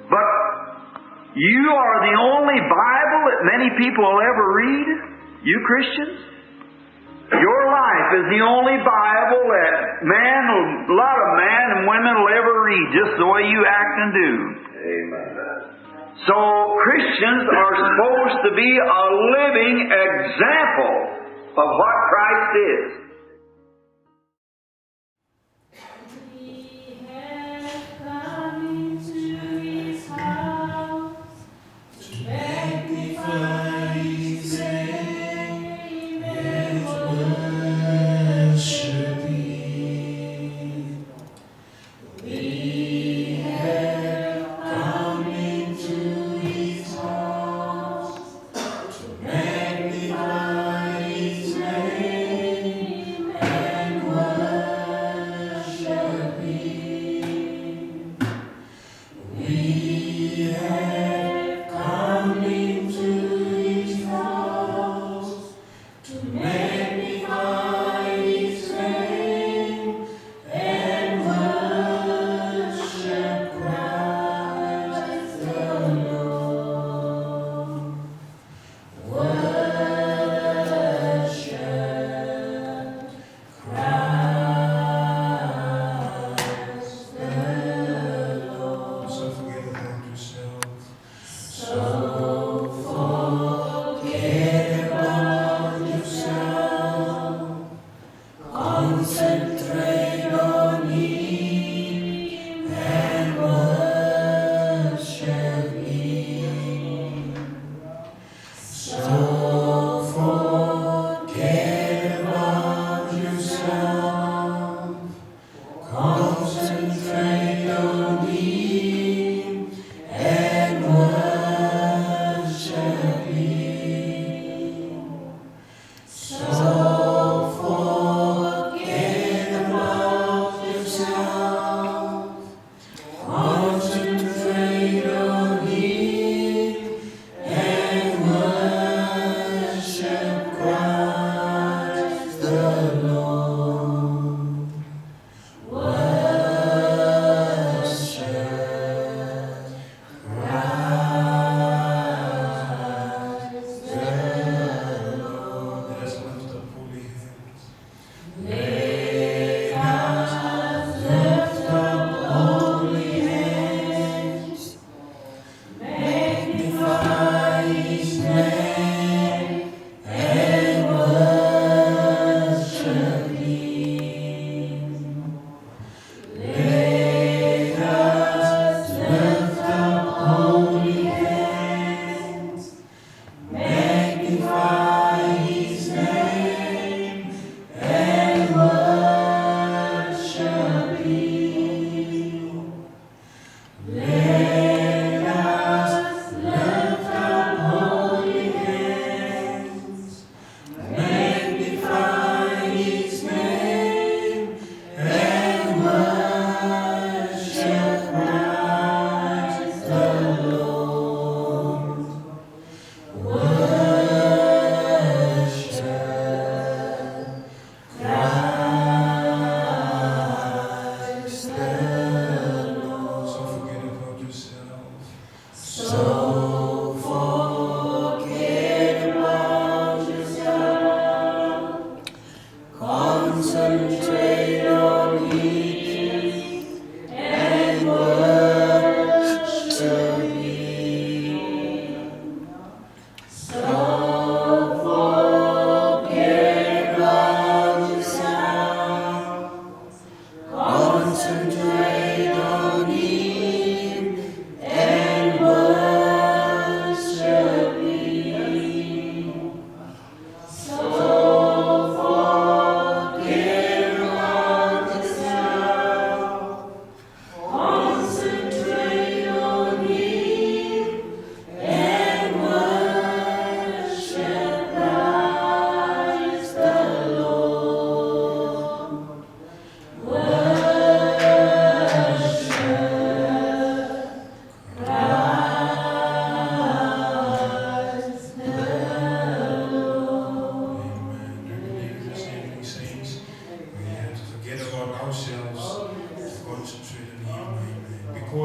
But you are the only Bible that many people will ever read, you Christians. Your life is the only Bible that a lot of men and women will ever read, just the way you act and do. Amen. So Christians are supposed to be a living example of what Christ is.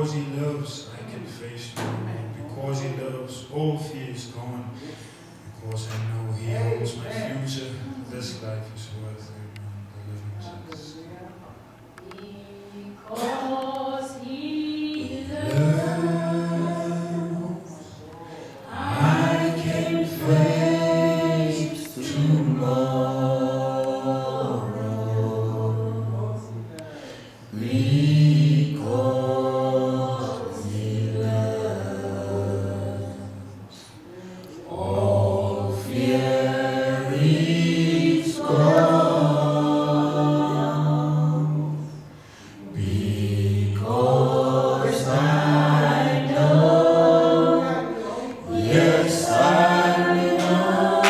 Because He loves, I can face tomorrow. Because He loves, all fear is gone. Because I know He holds my future. This life is worth deliverance. Because He loves, I can face tomorrow. Because He loves, all fear is gone. Because I know, yes I know,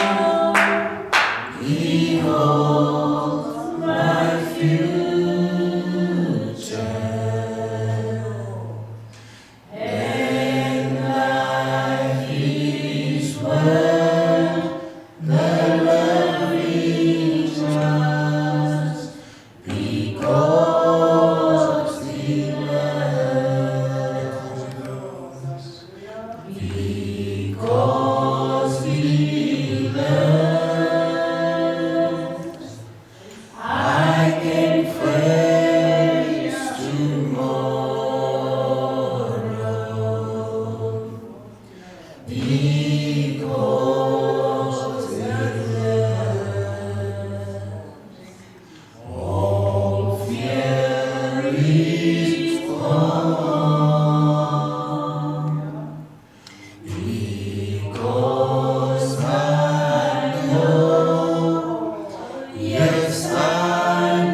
He holds my future. And life is worth the loving trust. Because He loves. Because He loves, I can face tomorrow. Because He loves, all fear is gone. Because I know, yes I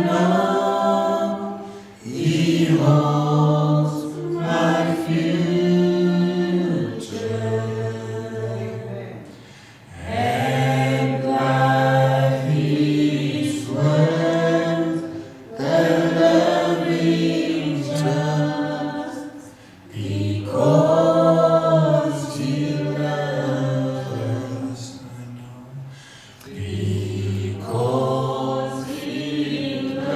know, He holds my future. And life is worth the loving trust. Because He loves, I know. Because He loves,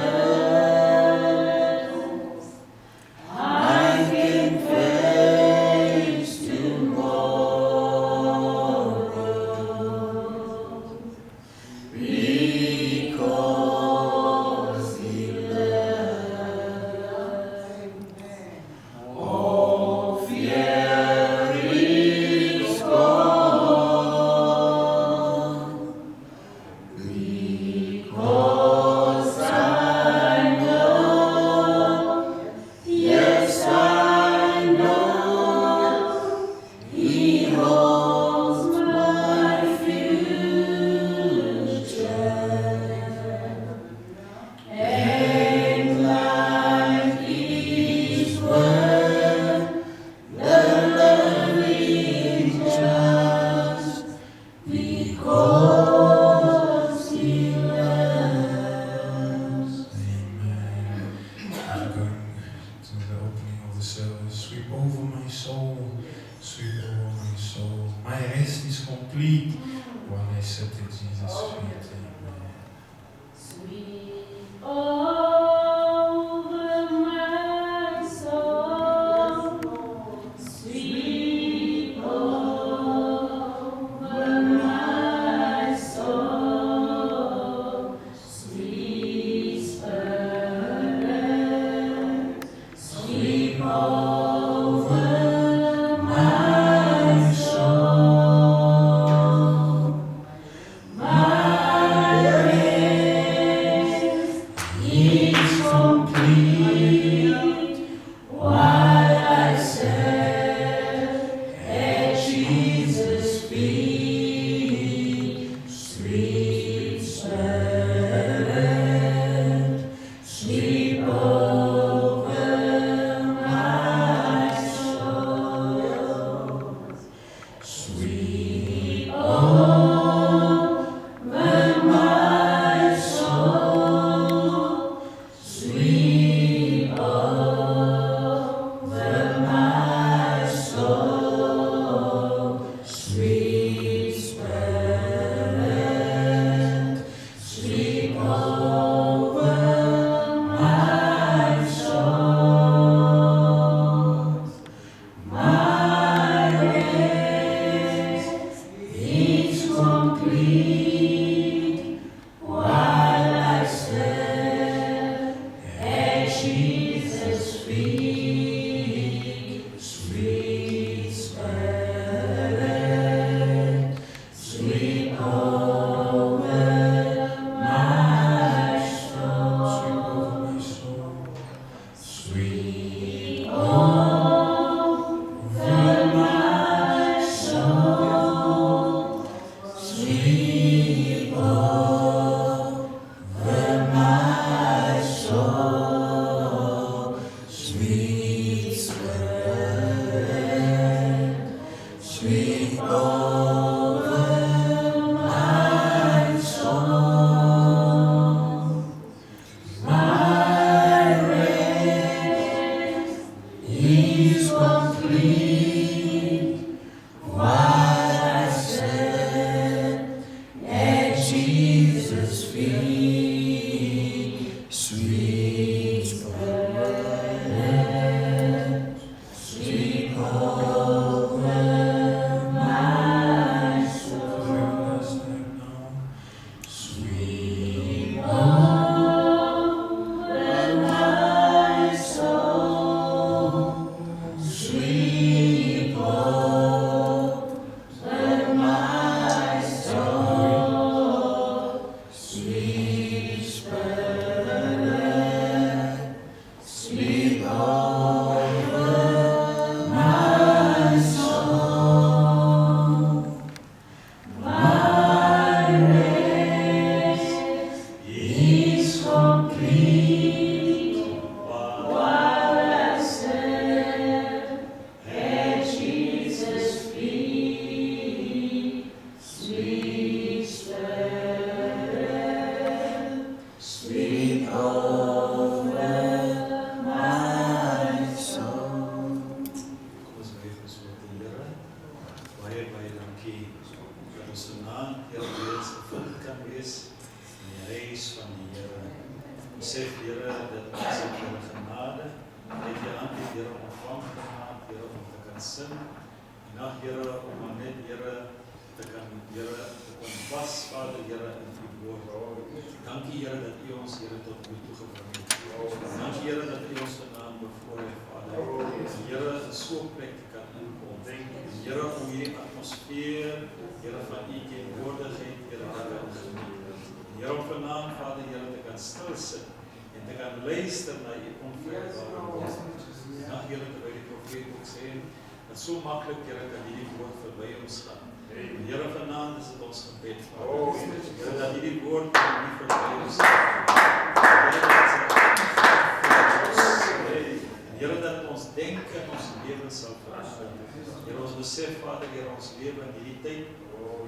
I can face tomorrow. Because He loves, all fear is gone. Because I know, yes I know, He holds my future. And life is worth the loving trust. Because He loves. Amen. I'm going to the opening of the service. Sweep over my soul. Sweep over my soul. My rest is complete when I sit at Jesus' feet. Amen. Sweep over my soul, sweep over my soul, sweet Spirit, sweep over my soul. My rest is complete while I sit at Jesus' feet. Sweet Spirit, sweep over my soul. Sweep over my soul. Sweep over sin. En ag Here, om maar net Here te kan vas, Vader Here, in U woord. Dankie Here dat U ons Here tot U toegebring het. Dankie Here dat U ons vanaand bevoorreg, Vader. Here, in so 'n plek te kan inkom. Here, om hierdie atmosfeer, Here, van U teenwoordigheid, Here, te kan geniet. Here, om vanaand, Vader Here, te kan stil sit en te kan luister na U onvoorwaardelike woord. Dankie Here, terwyl die profeet ook sê, dat so maklik, Here, kan hierdie woord verby ons gaan. Here, vanaand is dit ons gebed, Vader. Here, dat hierdie woord nie verby ons gaan. Here, dat ons denke en ons lewe sal verander. Here, ons besef, Vader, Here, ons lewe in hierdie tyd,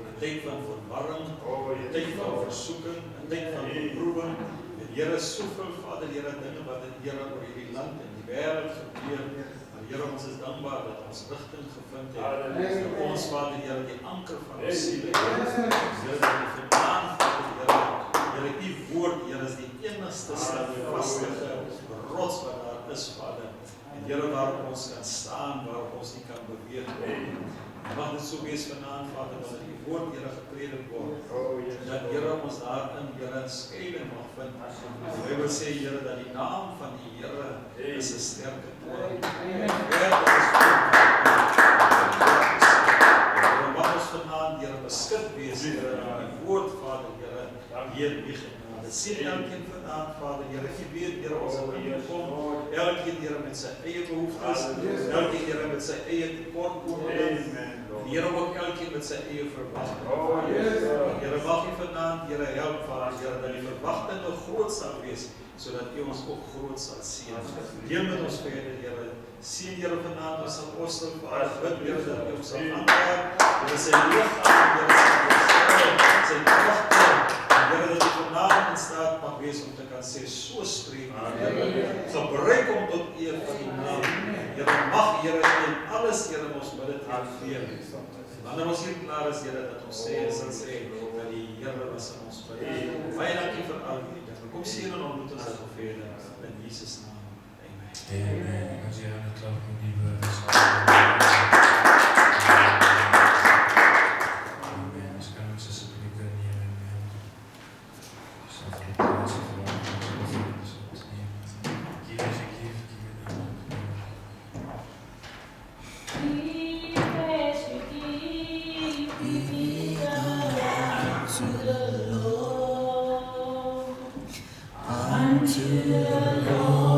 'n tyd van verwarring, 'n tyd van versoeking, 'n tyd van beproewing. En Here, soveel, Vader, Here, dinge wat in Here oor hierdie land en die wêreld gebeur. Maar Here, ons is dankbaar dat ons rigting gevind het. Dat ons, Vader, Here, die anker van ons siele is. Here, dat die vanaand, Vader, Here, U woord, Here, is die enigste vaste rots wat daar is, Vader. En Here, waarop ons kan staan, waarop ons nie kan beweeg. Mag dit so wees vanaand, Vader, dat U woord, Here, gepredik word. Dat Here, ons daarin, Here, skuiling mag vind. Die Bybel sê, Here, dat die naam van die Here is 'n sterke toren. Here, mag ons vanaand, Here, beskik wees, Here, in die woord, Vader, Here, hier lieg. Dit sien elkeen vanaand, Vader, Here, U weet, Here, ons het hier kom. Elkeen, Here, met sy eie behoeftes. Elkeen, Here, met sy eie tekortkomings. Here, ook elkeen met sy eie verwagting. Here, mag U vanaand, Here, help, Vader, Here, dat die verwagtinge groot sal wees, sodat U ons ook groot sal sien. Deel met ons verder, Here. Sien, Here, vanaand ons apostel, Vader, bid, Here, dat U ons sal aanraak. Here, sy lichaam, Here, sy kragte. Here, dat U vanaand in staat mag wees om te kan sê, so spreek U, Here. Gebruik om tot eer van U naam. Here, mag, Here, in alles, Here, ons midde tree. Wanneer ons hier klaar is, Here, dat ons sê, sal sê, dat die Here was in ons midde. Baie dankie vir al die dinge. Kom sien en ontmoet ons dat verder. In Jesus naam. Amen. Amen. Als je aan het klappen, lieve Amen. Dus kan ons alsjeblieft nemen. Zodat we het plaatsen voor ons nemen. Give as you give, give it out. Give as you give it unto the Lord, unto the Lord,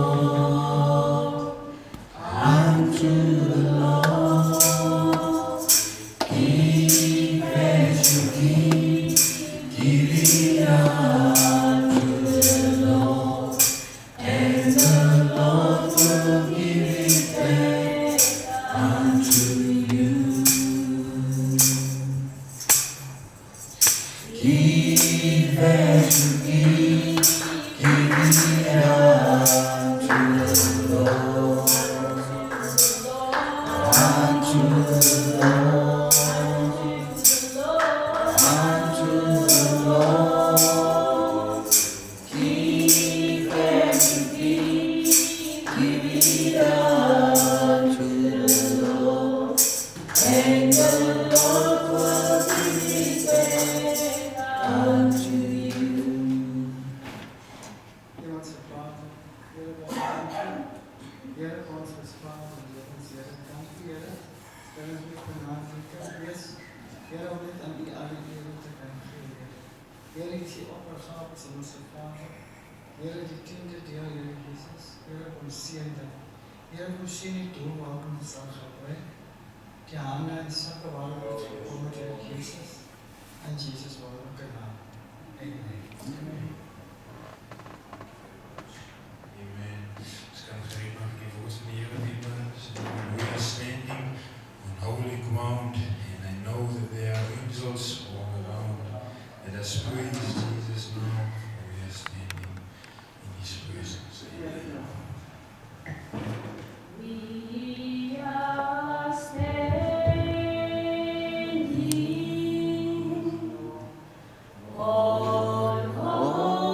unto the Lord. Give as you give it unto the Lord, and the Lord will give it back unto you. Give as you give it unto the Lord, unto the Lord, unto the Lord. Give as you give it unto the Lord, and the Lord will give it back unto you. Hemelse Vader, Here, wij danken u. Here, onze Vader, Here, dank u, Here. Dat u vanavond kan wees. Here, om dit aan u alle ere te kan geven. Here, ik zie oppergave van onze Vader. Here, die tiende deel, Here Jezus. Here, ons sien dat. Here, ons sien die doel waarom ons zal gebruiken. Die handen en zakken waarom wordt gekomen, Here Jezus. En Jezus waarom kunnen. Amen. Amen. Dus kan ik even nog even voor zijn Heer dienen. We are standing on holy ground, and I know that there are angels all around. Let us praise Jesus now, for we are standing in His presence. Amen. We are standing on holy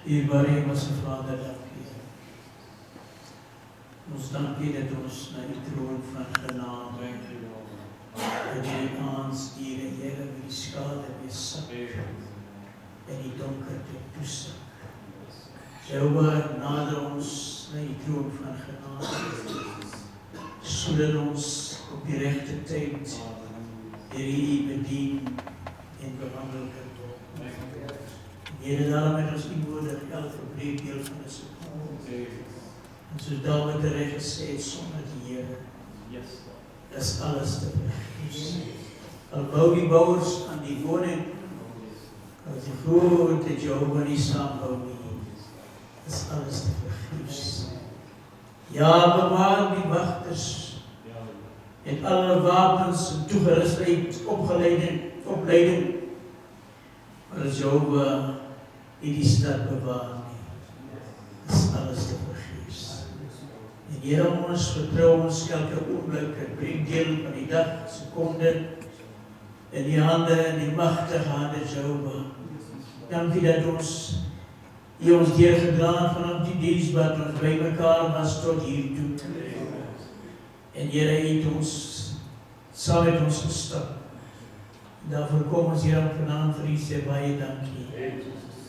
Dierbare Hemelse Vader, dankie. Ons dankie dat ons na die troon van genade dat jy ons diere, Here, met die skade besak en die donkerte toesak. Jehovah, nader ons na die troon van genade, sodat ons op die regte tyd deur U bedien en behandel kan word. Here, daarom het ons U nodig, elke breekdeel van ons en soos Dawid reg gesê het, sonder die Here is alles te vergeefs. Al bou die bouers aan die woning, as die grote Jehovah nie saambou nie, is alles te vergeefs. Ja, bewaar die wagters en alle wapens en toegerustheid, opleiding, maar as Jehovah nie die stad bewaar nie, is alles te vergeefs. En Here, ons vertrou ons elke oomblik, het breekdeel van die dag, sekonde, in die hande, in die magtige hande, Jehovah. Dankie dat ons deurgedaan vanaf die diens wat ons by mekaar was tot hier toe. En Here, het ons saam met ons gestap. Daarvoor kom ons hier vanaand vir U sê baie dankie.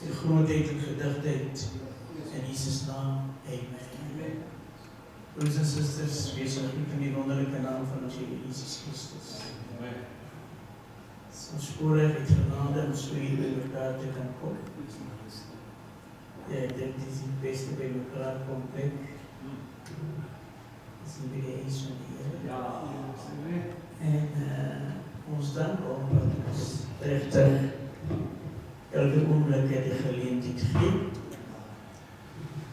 Die grootheid en gedigtheid in Jesus naam. Amen. Broers en susters, wees gegroet in die wonderlike naam van ons Here Jesus Christus. Ons voorreg het genade om so hier by mekaar te kan kom. Ja, ek dink dit is die beste by mekaar kom plek. Dit is nie by die huis van die Here. En ons dank omdat ons regtig elke oomblik die geleentheid gee.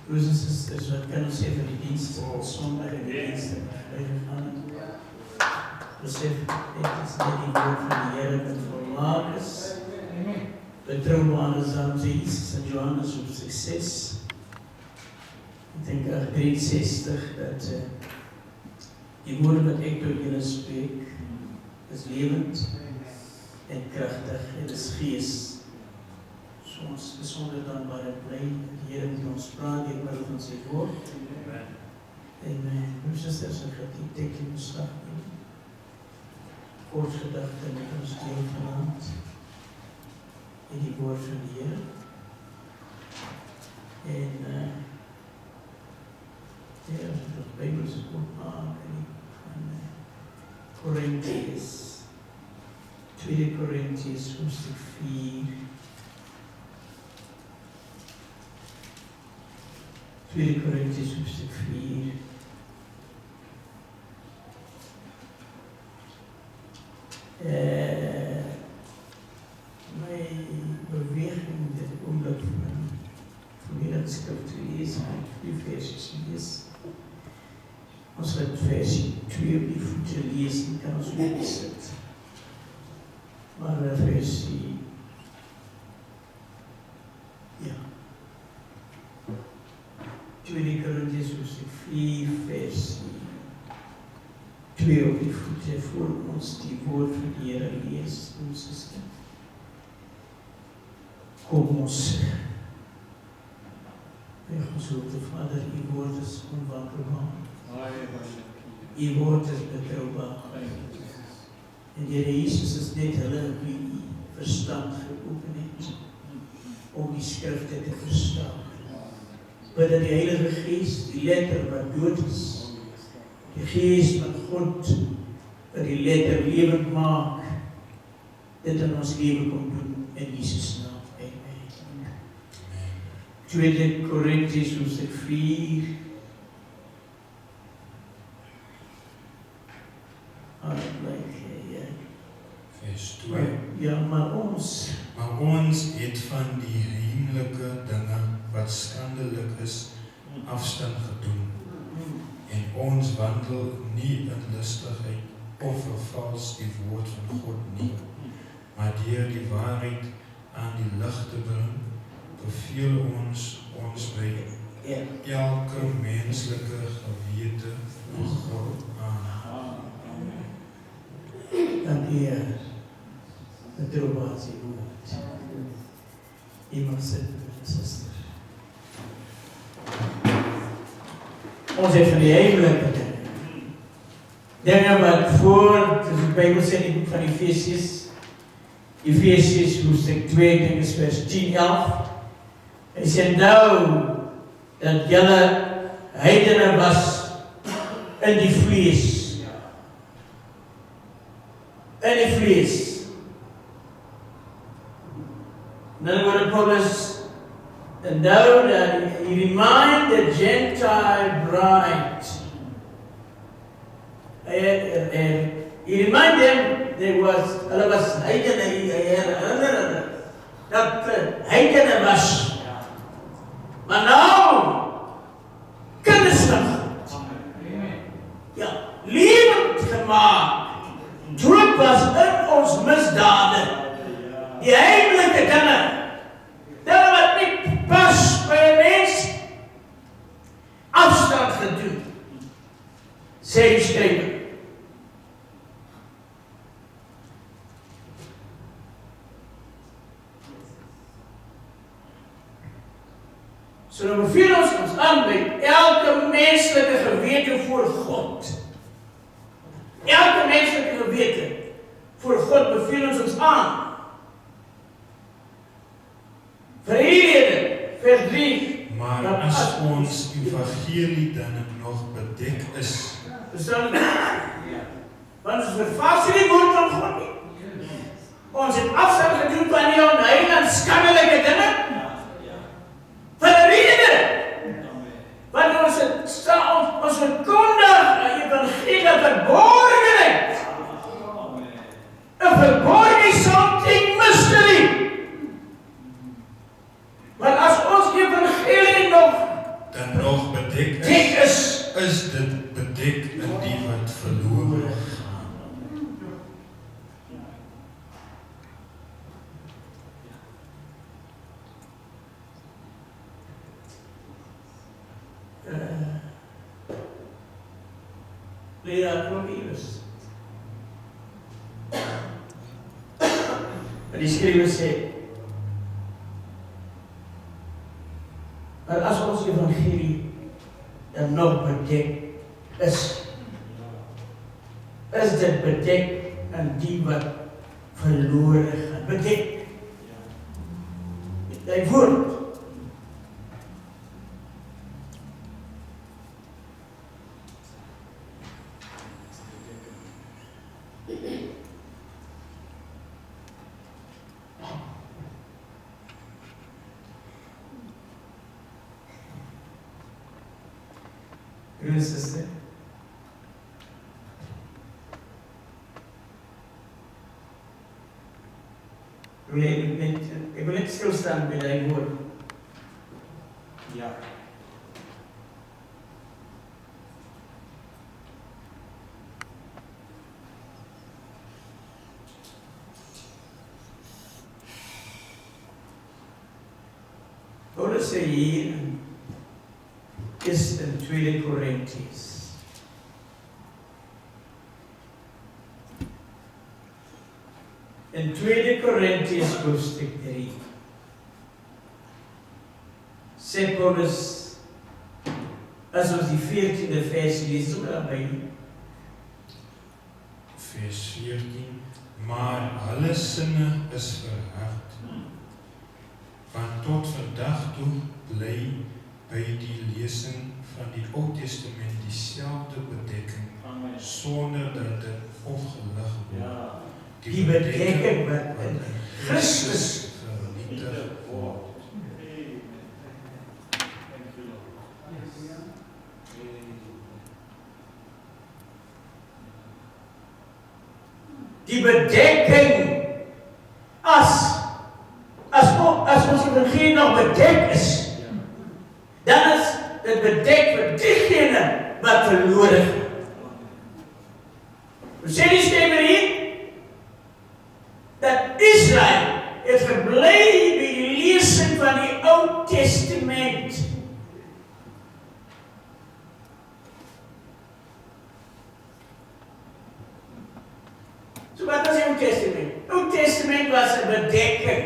Broers en susters, wat kan ons sê vir die dienste van Sondag en die dienste wat vrijdag gaan het? Besef, dit is net die woord van die Here wat volmaak is. Betrouwbaar is daarom sê Jesus in Johannes hoofstuk 6. Ek dink 63 dat die woorde wat ek tot julle spreek is lewend en kragtig en is gees. So ons besonder dankbaar en bly dat die Here met ons praat deur middel van sy woord. En broers en susters, ek het die teken beslag neem. Kort gedagte met ons deel vanaand in die woord van die Here. En ja, as ons Bybelse oopmaak van Korintiërs, 2 Korintiërs hoofstuk 4. 2 Korintiërs hoofstuk 4. My beweging dit oomblik van die skrif te lees, die versies lees. Ons gaan versie 2 op die voete lees en kan ons ook sit. Maar versie, ja, 2 Korintiërs hoofstuk 4 versie 2 op die voete voor ons die woord van die Here lees, ons sister. Kom ons by ons grote Vader, U woord is onwankelbaar. U woord is betrouwbaar. En die Here Jesus is net hulle wie U verstand geopen het om die skrifte te verstaan. Bid dat die Heilige Gees, die letter wat dood is, die Gees van God, wat die letter lewend maak, dit in ons leven kom doen, in Jesus naam. Amen. 2 Korintiërs hoofstuk 4. Vers 2. Ja, maar ons het van die heimlike dinge wat skandelik is, afstand gedoen. En ons wandel nie in listigheid of vervals die woord van God nie, maar deur die waarheid aan die lig te bring, beveel ons by elke menslike gewete van God aan. Dankie, Heer. Betrouwbaar is die woord. Iemand sit met my sister. Ons het van die hemelike dinge. Dinge wat voor, soos die Bybel sê in die boek van Efesiërs hoofstuk 2, dink is vers 10-11. Hy sê nou dat julle heidene was in die vlees. In die vlees. Dan word Paulus, and now that he remind the Gentile bride, he remind them there was, hulle was heidene, dat heidene was. Maar nou, kinders van God. Ja, lewend gemaak. Dood was in ons misdade. Die heimlike dinge. Dinge wat nie pas by 'n mens afstand gedoen. Sê die skrywer. So dan beveel ons aan by elke menslike gewete voor God. Elke menslike gewete voor God beveel ons aan. Vir hierdie rede, vers 3. Maar as ons evangelie dan nog bedek is, verstaan jy? Want ons vervals nie die woord van God nie. Ons het afstand gedoen van die onheilige en skandelike dinge. Vir 'n rede. Want ons verkondig 'n evangelie verborgenheid. 'n verborgen something mystery. Maar as ons evangelie dan nog bedek is dit bedek in die wat verlore gaan. Leraar Prometheus. Maar die skrywer sê, maar as ons evangelie dan nog bedek is dit bedek aan die wat verlore gaan. Bedek. Die woord. Sister. Ik wil net stilstaan bij die woord. Ja. Paulus sê hier is in 2 Korintiërs. In 2 Korintiërs hoofstuk 3 sê Paulus, as ons die 14de vers lees, so daarby. Vers 14, maar hulle sinne is verhard, want tot vandag toe bly by die lesing van die Ou Testament dieselfde bedekking, sonder dat dit opgelig word. Die bedekking wat in Christus vernietig word. Die bedekking, as ons evangelie nog bedek is, dan is dit bedek vir diegene wat verlore gaan. Hoe sê die skrywer hier? Dat Israel het gebly by die lesing van die Ou Testament. So wat was die Ou Testament? Ou Testament was 'n bedekking.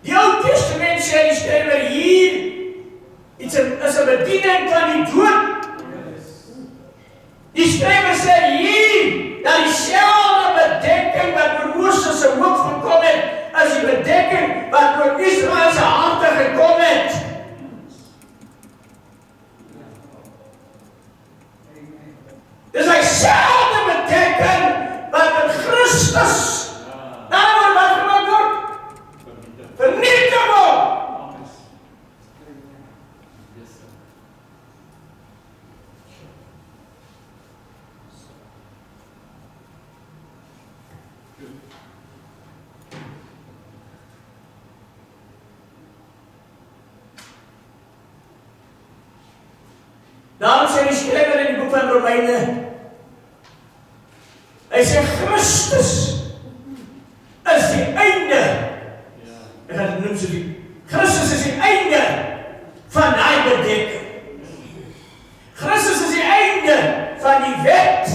Die Ou Testament sê sê die skrywer hier, is 'n bediening van die dood. Die skrywer sê hier, dat dieselfde bedekking wat oor Moses se hoof gekom het, as die bedekking wat oor Israel se harte gekom het. Dis dieselfde bedekking wat in Christus, daaroor wat gemaak word, vernietig word. Daarom sê die skrywer in die boek van Romeine, hy sê Christus is die einde. Ek gaan dit noem so die Christus is die einde van die bedekking. Christus is die einde van die wet.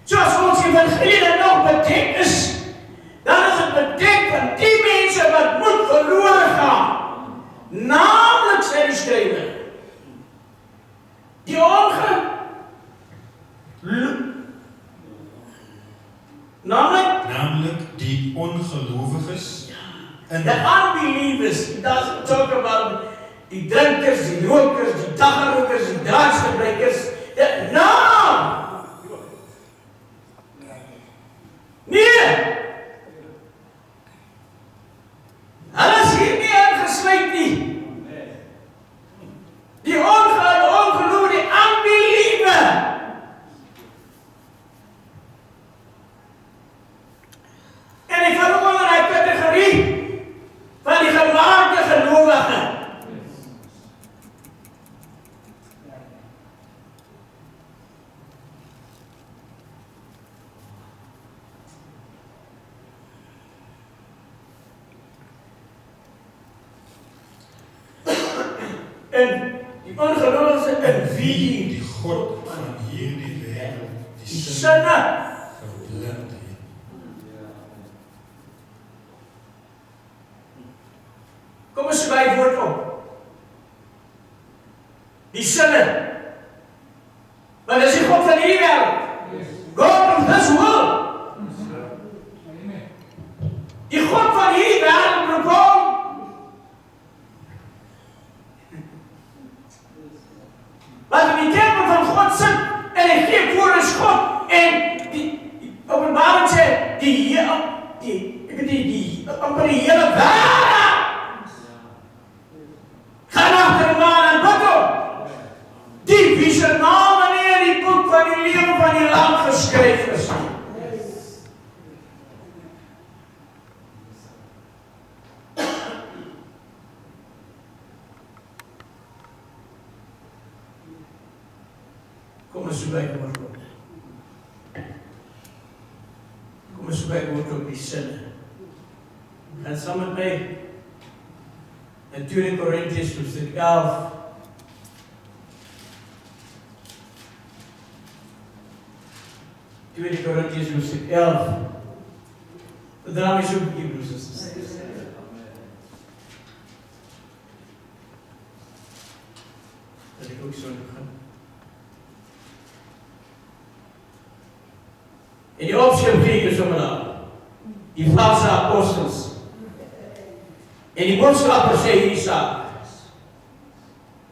So as ons evangelie nog bedek is, dan is het bedek van die mense wat moet verloren gaan. Namelijk, sê die skrywer, die namelijk die ongelowiges in the unbelievers. It doesn't talk about die drinkers, die rokers, die daggerokers, die drugsgebruikers. No! Nee! Hulle is hier nie ingesluit nie. Die ongeloof, die unbeliever. En ek val onder die kategorie van die gemaakte gelowige. En die ongelowiges in wie die God van hierdie wêreld die sinne verblind het. Kom ons skryf woord op. Die sinne. Want dis die God van hierdie wêreld. God of this world. Die God van hierdie wêreld bepaal. Wat in die tempel van God sit en hy gee voor is God en die openbaring sê die hele wêreld gaan agter die man en bid hom. Die wie se naam in die boek van die lewe van die Lam geskryf is. Kom ons bywoord op. Kom ons bywoord op die sinne. En saam met my in 2 Korintiërs hoofstuk 11. Tweede Korintiërs hoofstuk 11. Verdra my so 'n bietjie broers en susters. Dat ek ook so begin. En die opskrif gee is sommer daar. Die valse apostels. En die boodskapper sê hierdie saak.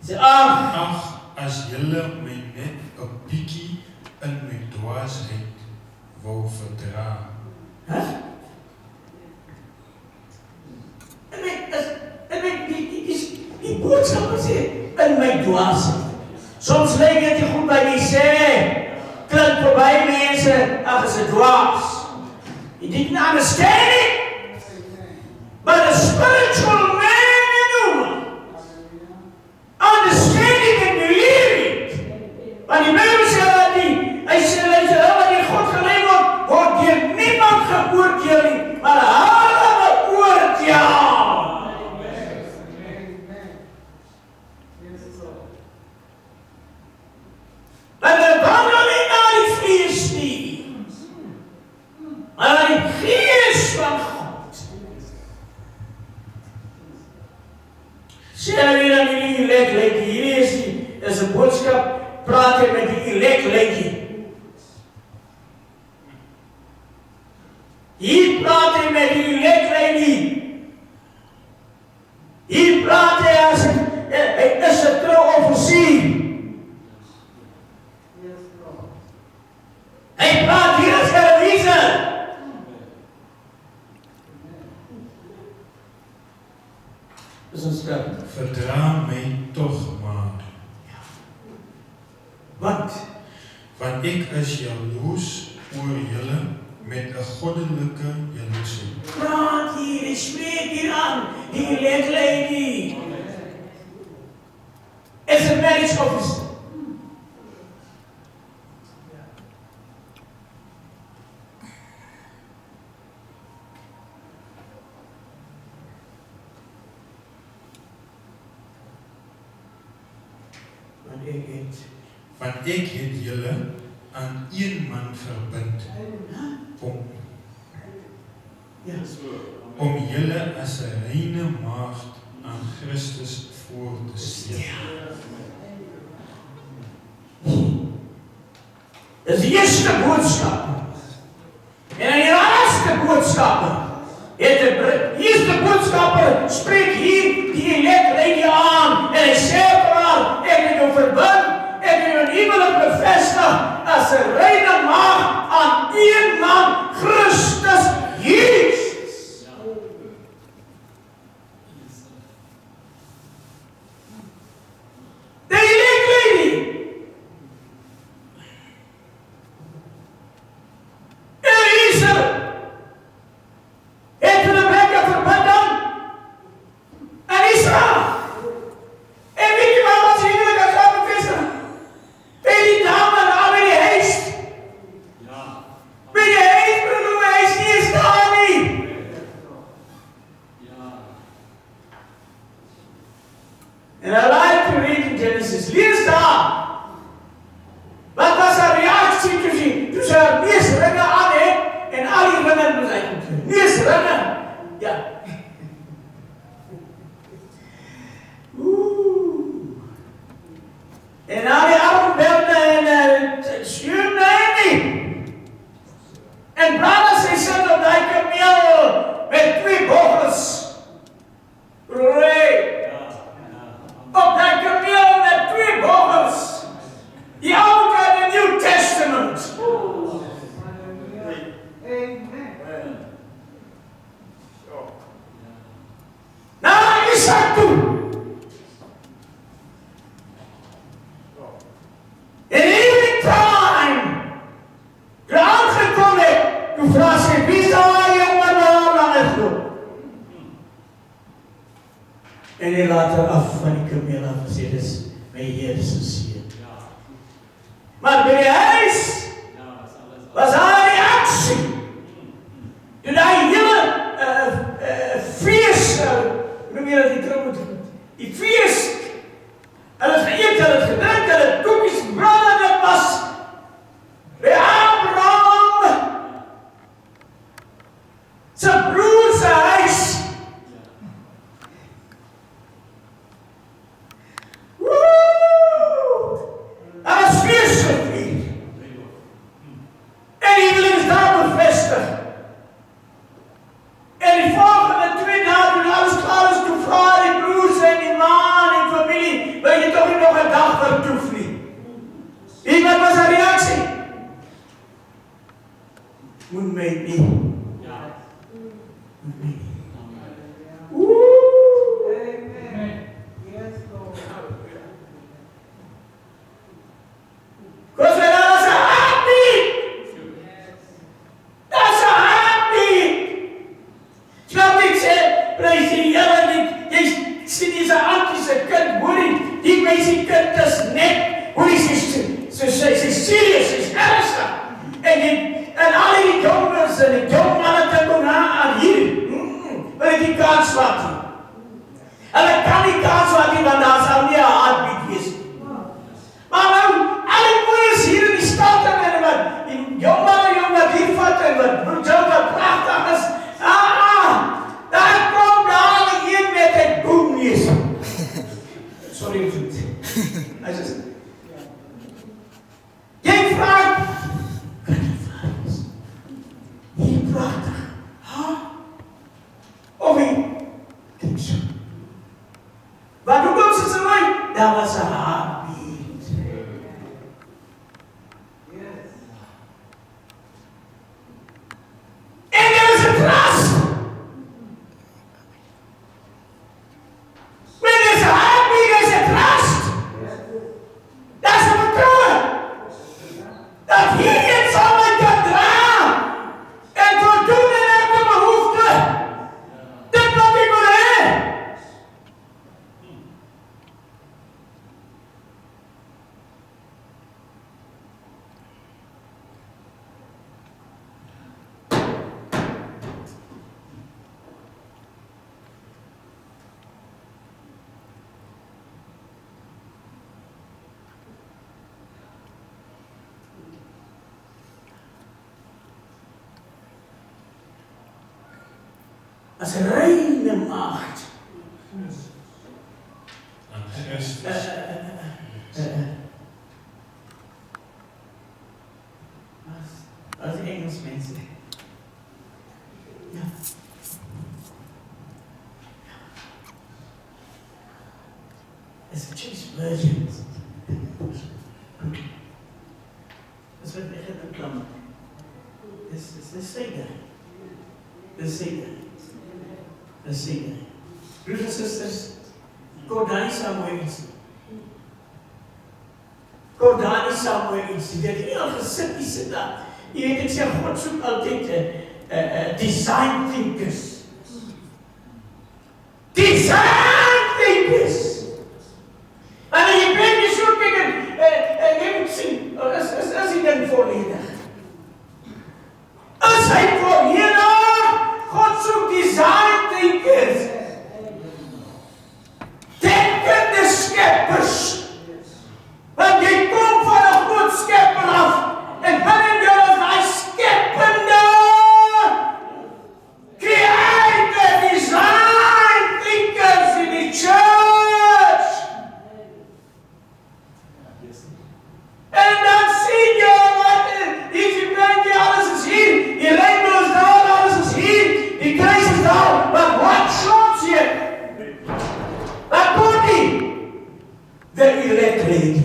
Hy sê, Ag, as julle my net 'n bietjie in my dwaasheid wou verdra. Die boodskapper sê, in my dwaasheid. Soms lyk dit goed by die sê, klink verby mense, ag is 'n dwaas. You didn't understand it, but a spiritual man and woman understanding and believing. Want die Bybel sê dat hy sê wat die God gelei word deur niemand geoordeel nie, maar hulle beoordeel. Want hulle wandel nie na die vlees nie. is 'n boodskap, praat hy met die elect lady. Hier praat hy met die elect lady. Hier praat hy as hy is 'n trouoffisier. Hy praat hier as 'n reason. Dis ons skat. Verdra my toch maar. Want ek is jaloers oor julle met 'n goddelike jaloesie. Praat hier, hy spreek hier aan, die elect lady. As a marriage officer. Want ek het julle aan een man verbind om julle as 'n reine maagd aan Christus voor te stel. Dis die eerste boodskap. En die laaste boodskap het die eerste boodskapper spreek hier die elect lady aan en hy sê vir haar, ek het jou verbind, ek het jou huwelik bevestig as 'n reine maagd aan een man, Christus Jesus. The elect lady. Elisa het Rebecca verbind aan Israel. En weet jy wat ons huwelik as haar bevestig? By die dame daar by die huis. By die huis, broer, my huis nie is daar nie. En I like to read in Genesis. Lees daar. Wat was haar reaksie toe sy haar neusringe aan het en al die ringe moes uitkom. Neusringe. Ja. En al die armbelde en stuurde nie. En brada sy sit op die kameel met 2 boggels. Op die kameel met 2 boggels. Die Old and the New Testament. Nou, Isaac toe. In evening time, toe aangekom het, toe vraag sy, wie is daar jongen nou lang is toe? En hy laat haar af van die kameel af en sê, dis my Heer se seun. Maar by die huis was haar reaksie. Toe die hele fees, noem jy dat die trouw moet doen, die fees, hulle het geëet, hulle het gedrink, hulle het koekies, brood en dit was by Abraham sy broer sy huis. Hulle is fees gevier. En die huwelik is daar bevestig. En die volgende 2 dae toen alles klaar is, toe vraag die broers en die ma en die familie, wil jy toch nie nog 'n dag vertoef nie? En wat was haar reaksie? Moet my nie. Moet my nie. Because when I was happy, that's a happy. Snap ek sê, prys die Here nie, jy sien dis 'n antjie se kind, hoorie, die meisie kind is net, hoorie, sy serious, sy's ernstig. En al die jongens en die jong manne dink om aan hier, wil ek die kans laat nie. Hulle kan nie kans laat nie, want daar sal nie 'n heartbeat wees nie. Maar nou, al die moeders hier in die stad en wat, die jong wat hier vat en wat broer wat prachtig is, daar kom daar een met 'n boemneus. Sorry, vriend. Hy sê, jy vraag, kan jy vraag? Jy praat, of jy, kijk so. Wat hoekom sê sy my? Daar was 'n heartbeat. En there is a trust. When there's a heartbeat, there's a trust. That's a vertrouwen. Dat hier het sal my kan dra en voldoen in elke behoefte. Dit wat ek wil hê. As 'n reine maagd. En Christus. As Engels mense. Ja. As a chase virgin. Dis wat ek het geklam. Dis seker. Dis seker. Dis seker. Broers en susters, Kordani Samuel. Kordani Samuel, jy weet nie al gesit die sit daar. Jy weet ek sê God soek altyd design thinkers. Design thinkers. En jy bring die soek en jy moet sien, is die ding volledig. Is hy volledig? God soek design thinkers. Denkende skeppers. Want jy kom van 'n groot skepper af en binne jou is hy skepende creator design thinkers in die church. En dan sien jy wat die prentjie, alles is hier, die rainbow is daar, alles is hier, die kruis is daar, but what shows you? Wat komt die? The elect lady.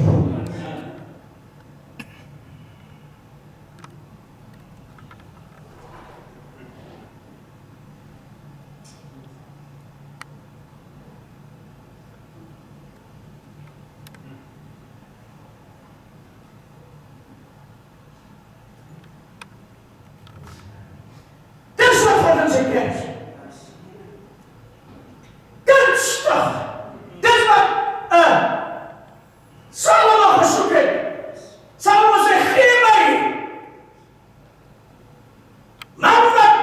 Dis wat God in sy kerk. Kunstig. Dis wat Salomo gesoek het. Salomo sê, gee my. Maar wat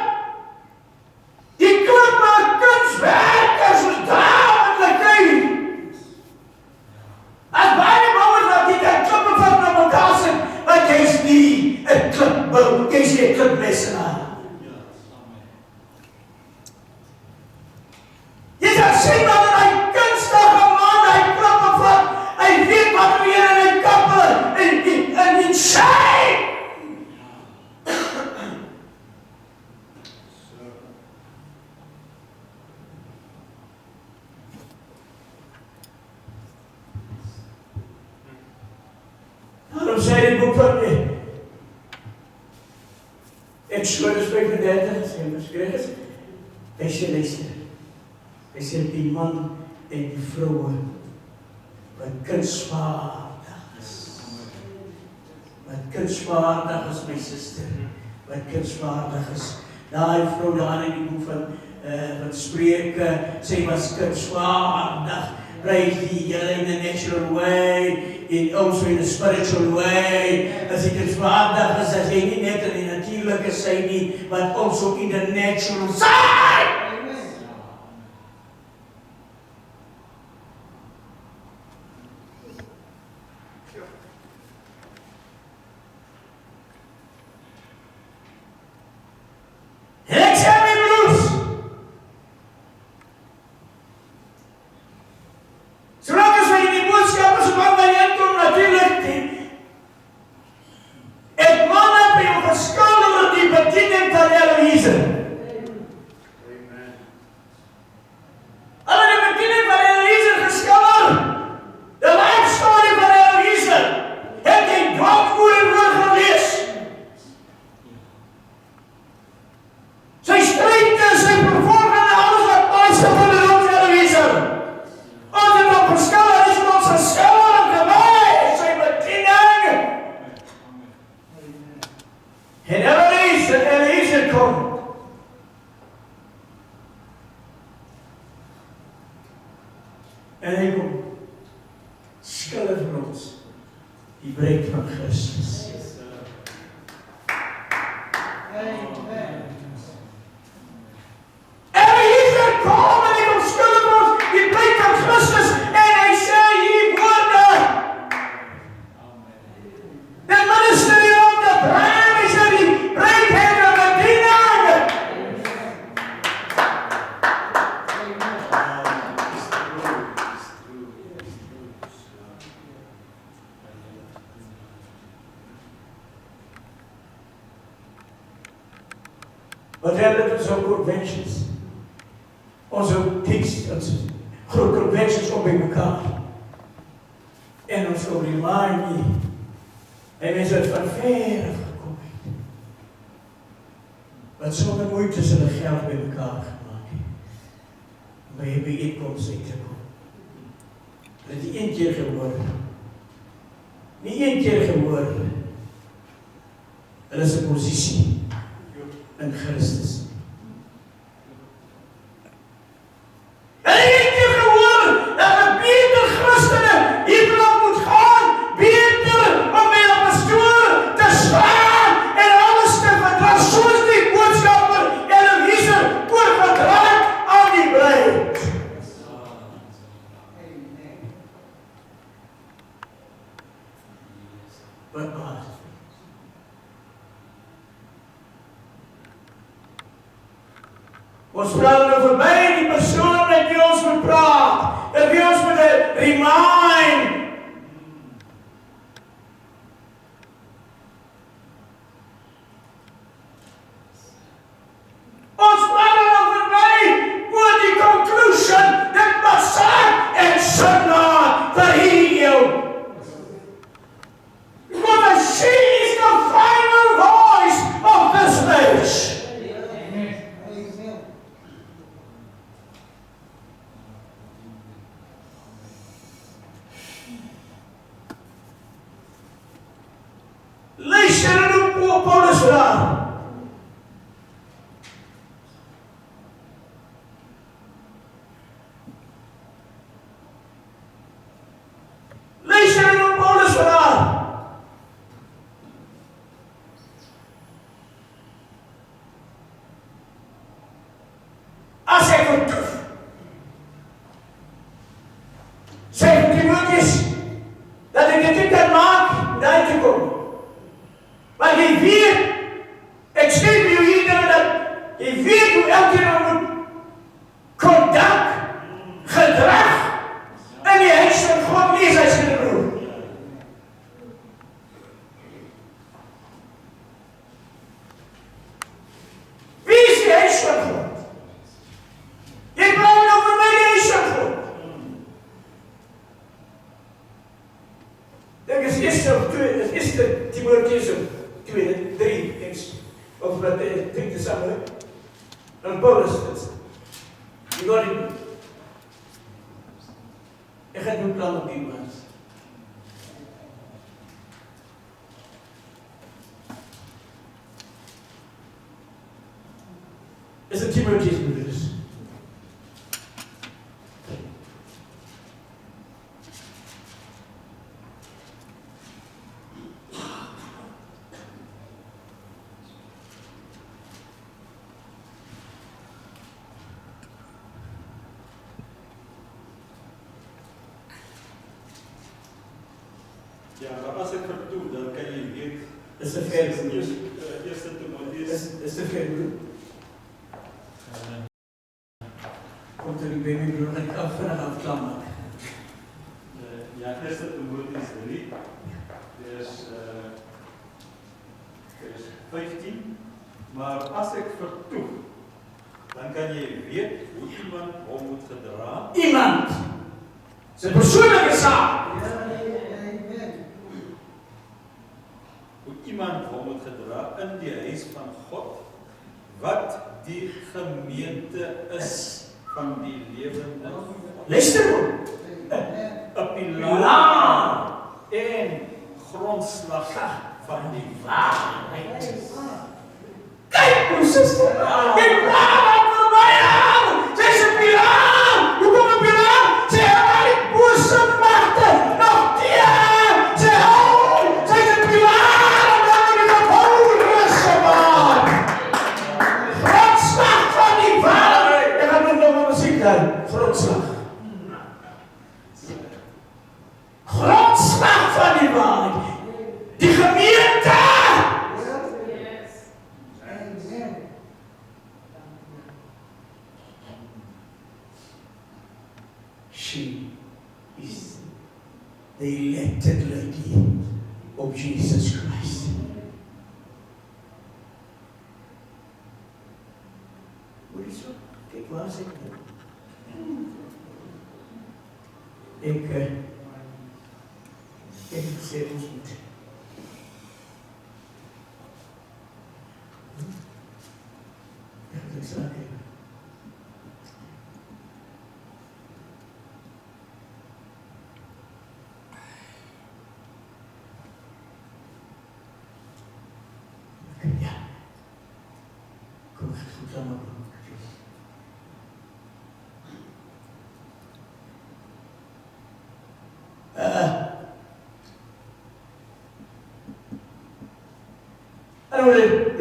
die klippe kunstwerkers is daar in die kei. As baie bouwers wat die klippe van mekaar sit, want jy is nie 'n klipbouwer, jy is nie 'n klipmesenaar. Jy sal sien dat hy kunstige man, hy klippe vat, hy weet wat weer in hy kappe, en in shame. Daarom sê die boek van Exodus 35, as jy beskryf is, hy sê luister, hy sê die man en die vroue wat kunsvaardig is. Wat kunsvaardig is, my suster, wat kunsvaardig is. Daai vrou daar in die boek van Spreuke, sy was kunsvaardig. Praise die Here in a natural way, also in a spiritual way. As jy kunsvaardig is, as jy nie net in die natuurlike sy nie, but also in the natural side. Ek sê my broers, solank as wij in die boodschap is skille van ons, die breek van Christus. Amen. En hy is gekom en hy kom skille van ons, die breek van Christus, en hy sê hier woorde. The ministry of the bride is die bruidheid van bediening. Wat hebben we zo'n conventions? Onze tekst, onze grote conventions op bij elkaar. En ons op die maan hier. En mensen uit van ver af gekomen. Wat zonder moeite zullen geld bij elkaar gemaakt hebben. Om bij je bijeenkomst in te komen. Dat is niet één keer geworden. Niet één keer geworden. Dat is een positie. In Christus. En één keer geworden dat we beter christenen hiervan moet gaan, beter om bij de pastoor te staan en alles te verdragen, zoals die boodschapper en de wiezer wordt verdragen aan die bruid. Wat maakt het? Ons praat er voorbij die persoon met wie ons moet praten. Dat wie ons moet remind. Ons praat er voorbij voor die conclusion dat Messiah en Sondag verhiel jou. Because she is the final voice of this age. Lees jy nou op Paulus daar? Lees jy nou op Paulus daar? As hy vertoef, sê Timotheus, dat ek dit nie kan maak, daar te kom. Maar jy weet, ek skryf jou hier dat jy weet hoe elkeen moet kondak, gedrag in die huis van God lees as jy broer. Wie is die huis van God? Jy praat nou vir my die huis van God. Dit is eerste of tweede, dit is eerste Timotheus 2, 3, of wat drie te samen. En Paulus dit. Je gaat niet doen. Je gaat niet plan op die mens. Is het Timotheus broeders? Ja, maar als ik vertoe, dan kan je weet. Dat is de vers. Eerste Timotheus. Dat is de vers. Komt er niet bij mijn broer, ik ga vanaf afklammen. Ja, eerste Timotheus 3. Dus 15. Maar als ik vertoe, dan kan je weten hoe iemand om moet gedragen. Iemand! Het is een persoonlijke zaak. Hoe iemand om moet gedragen in die huis van God, wat die gemeente is van die levende. Luister hoor. Een pilaar en grondslag van die waarheid. Kijk, mijn zuster. Ik praat voor mij aan. Zij is een pilaar. Hoe komt een pilaar? Zij heeft boze machten. Nog van die waarheid. Die gemeente! Amen. She is the elected lady of Jesus Christ. Hoor je zo? Kijk, waar zit ik nou? Ik heb gezegd ons moet. Ja, dat is ook even. Ja. Kom echt goed aan mijn broek.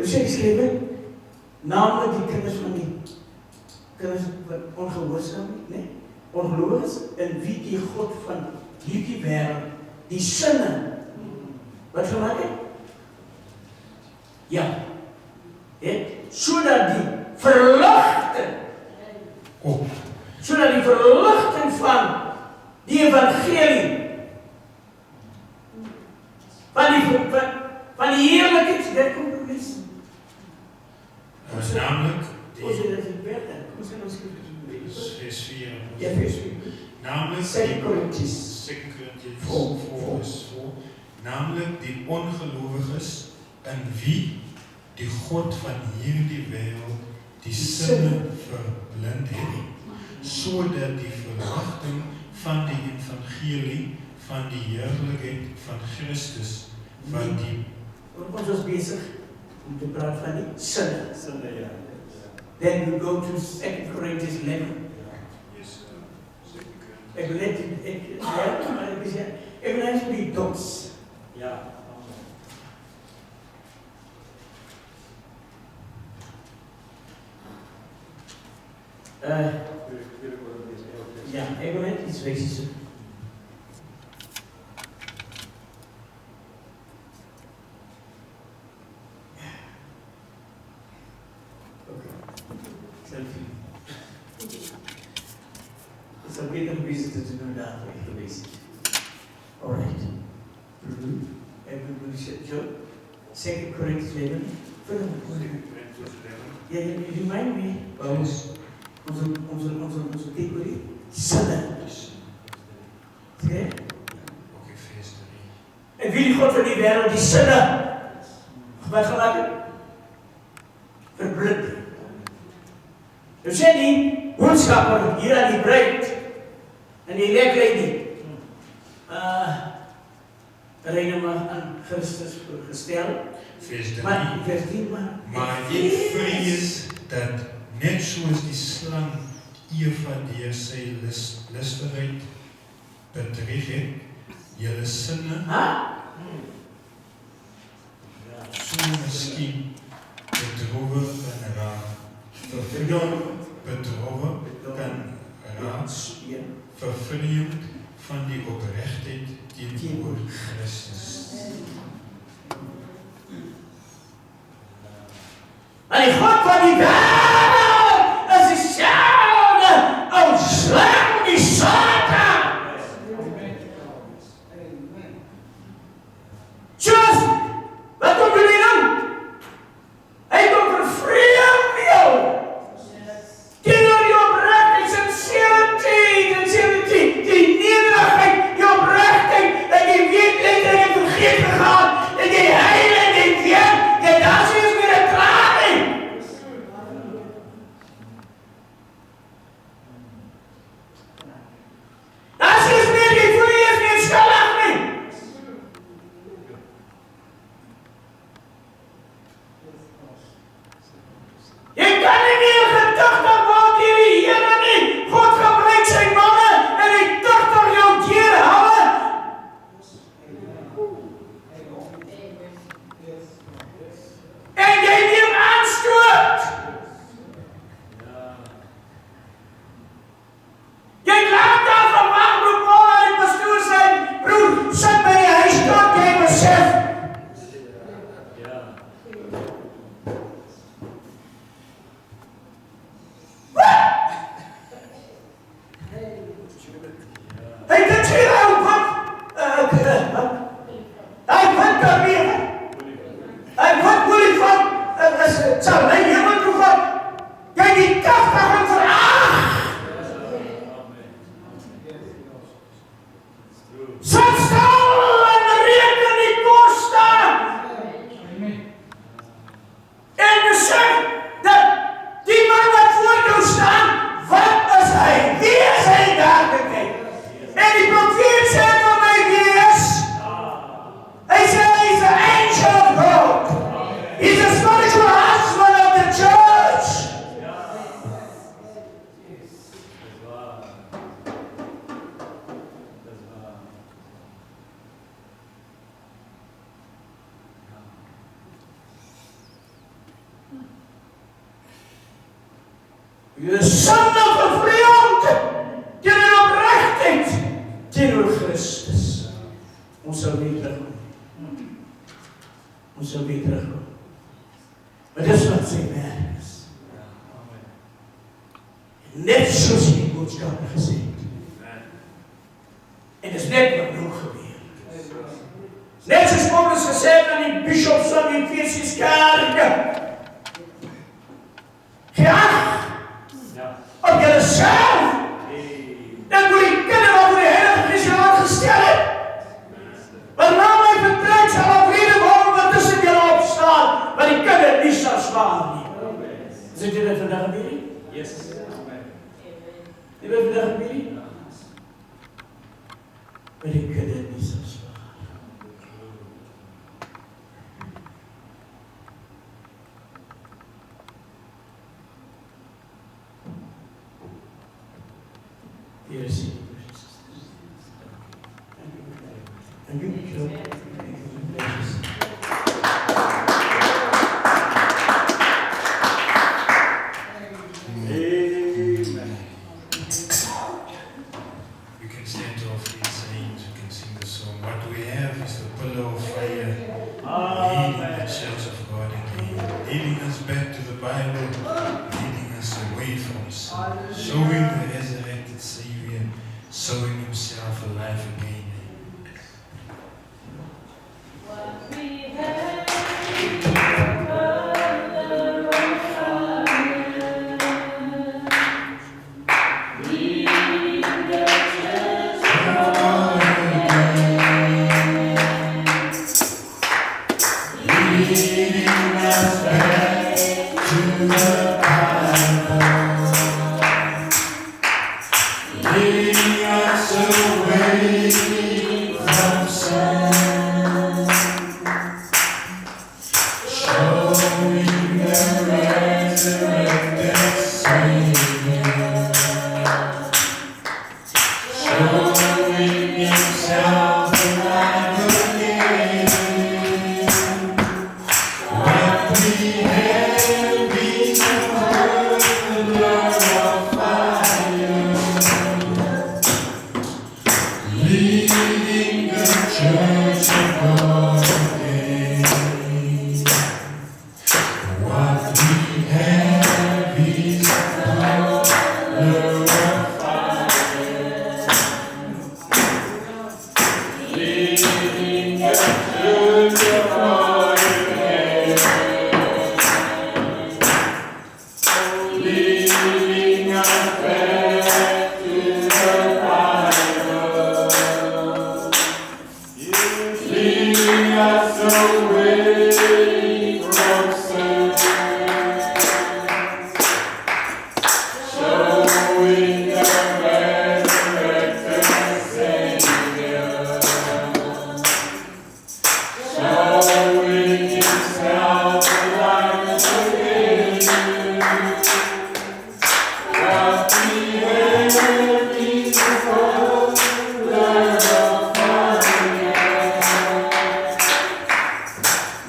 Er is geschreven, namelijk die kinders van ongehoorzaam, nee, ongeloofig, en wie die God van hierdie wereld, die sinne, wat gemaakt heeft? Ja, zodat die verlichting, zodat die verlichting van die evangelie, van die heerlijkheid, daar komt het mis. Namelijk, Hoe zit dat in bed? Hoe zit dat vers 4. Ja, vers 4. Namelijk, 2 Korintiërs 2 Korintiërs 4 vers 4. Namelijk die ongelowiges in wie die God van hierdie wêreld die sinne verblind het, sodat die verwagting van die evangelie van die heerlijkheid van Christus, van die... Ons was bezig om te praten van die sinne. Ja. Then we go to 2 Corinthians 11. Yes, Ik wil net, ik wil eens die dots. Ja. Ja, ik wil net iets wezen. Het is beter om bezig te doen dan geweest. Alright. Everybody Joe. 2 Corinthians 11. Ja, you remind me, Paulus, onze theorie, sinne. Oké? Oké, vers 3. En wie die God van die wereld, die sinne, wat gemaakt heeft? Verblind. Dus zijn die boodschapper hier aan die bruid en die leerkleding rennen maar aan Christus gesteld. Vers 3. Maar vers 10 Maar ik vrees dat net soos die slang Eva deur sy listigheid bedrieg het, julle sinne so miskien bedrowe kan raak. Bedrowe kan raak, vervreemd van die opregtheid teenoor Christus. Maar die God van die wereld is dezelfde als slang die Satan. Just, wat doen jullie nou? Hij komt vervreemd jou. Teenoor je oprechtheid, sincerity, die nederigheid, je oprechtheid, dat je weet dat je in vergeet gegaan, dat je heilig, dat je daar is weer een klaring. U is zonde vervreemd teenoor oprechtheid teenoor Christus. Ons sal weer terugkom. Ons sal weer terugkom. Maar dis wat sy werk is. Net soos die boodskapper gesê het. En dis net wat nou gebeur. Net soos Paulus gesê het aan die bishops van die Efesiese kerk. Geag op julleself. Dan moet die kinderen wat voor die Heilige Gees jou aangestel het. Maar na my vertrek sal al vrede woon wat tussen julle opstaan, maar die kinderen nie sal slaan nie. Sê jy dit vandag gebeur nie? Yes. Die wat vandag gebeur nie? Maar die kinderen nie sal slaan. Here is it. And you become Amen. We can stand to our feet, saints. We can sing the song. What we have is the pillar of fire, leading the church of God again, leading us back to the Bible, leading us away from sin, showing the resurrected Savior, showing Himself alive again. What we have is the color of fire, leading the church of God Leading us back to the Bible, leading us away from sin, showing the resurrected Savior, showing Himself alive again. What we have is the pillar of fire, leading the church of God again. What we have is the pillar of fire, leading the church of God again. Leading us back to the Bible, leading us away from sin, showing the resurrected Savior, showing Himself alive again. What we have is the pillar of fire,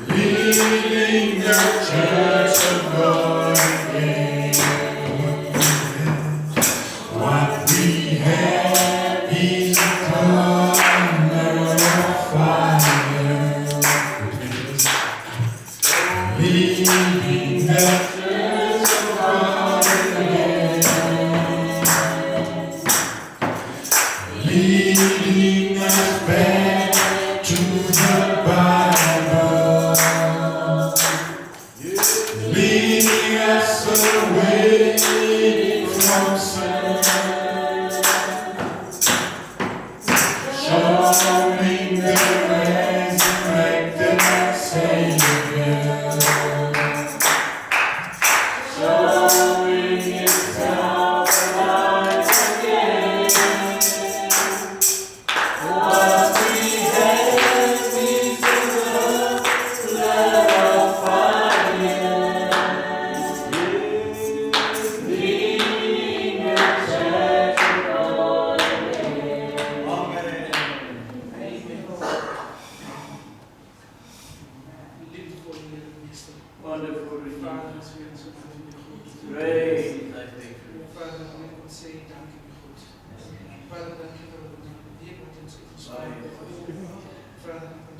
leading the church of God again. What we have is the pillar of fire, leading the church of God again, leading us back to the Bible, leading us away from sin, showing the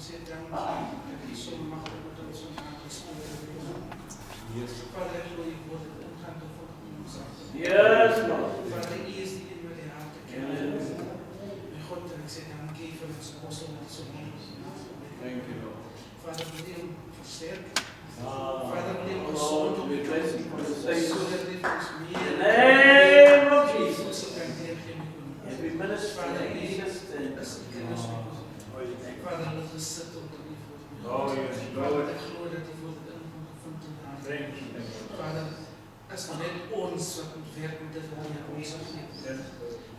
sê dankie dat U so magtig met ons vandag gespreek het. Vader, ek glo U woord het ingaan te volg in ons harte. Yes, Lord. Vader, U is die een wat die harte ken. My God, en ek sê dankie vir ons apostel wat so mooi is. Thank you, Lord. Vader, wil U hom versterk. Ah, Vader, wil U hom Lord, gezond we bless you for the sake sodat dit ons In meer the name of Jesus Jesus. se kan deurgee met U. Every minister Vader, in U Jesus' name. is die kinders met ons. Vader, hulle gesit onder U voet. Oh, yes, Vader, Lord. ek glo dat U woord het inkom gevind in haar. Thank you. Vader, as net ons wat moet werk met dit wat U aan ons sal gee.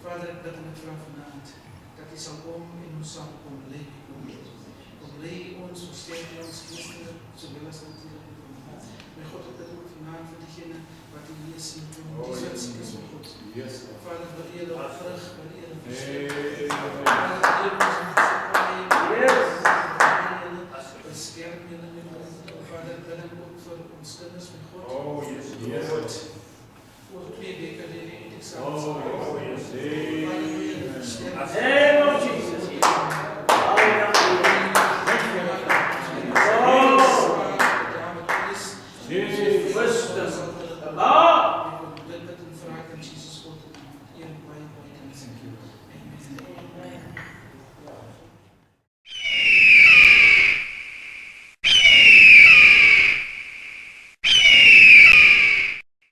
Vader, ek bid en ek vra vanaand dat U sal kom en ons sal kom lei. Kom lei ons, versterk ons geestelik, sowel as natuurlik. My God, ek bid ook vanaand vir diegene wat U lees en doen. Dis wat siek is, my God. Yes, Vader, wil U hulle vrug, wil U hulle versterk. Lord. Vader, wil U ons versterk. Yes. Beskerm julle met ons. Vader, bid ek ook vir ons kinders, my God. Oh, yes, yes. Oor 2 weke lê die Oh, eksamens. yes, Vader, wil U hulle versterk. name of Jesus. Hallelujah. Jesus, wisdom, above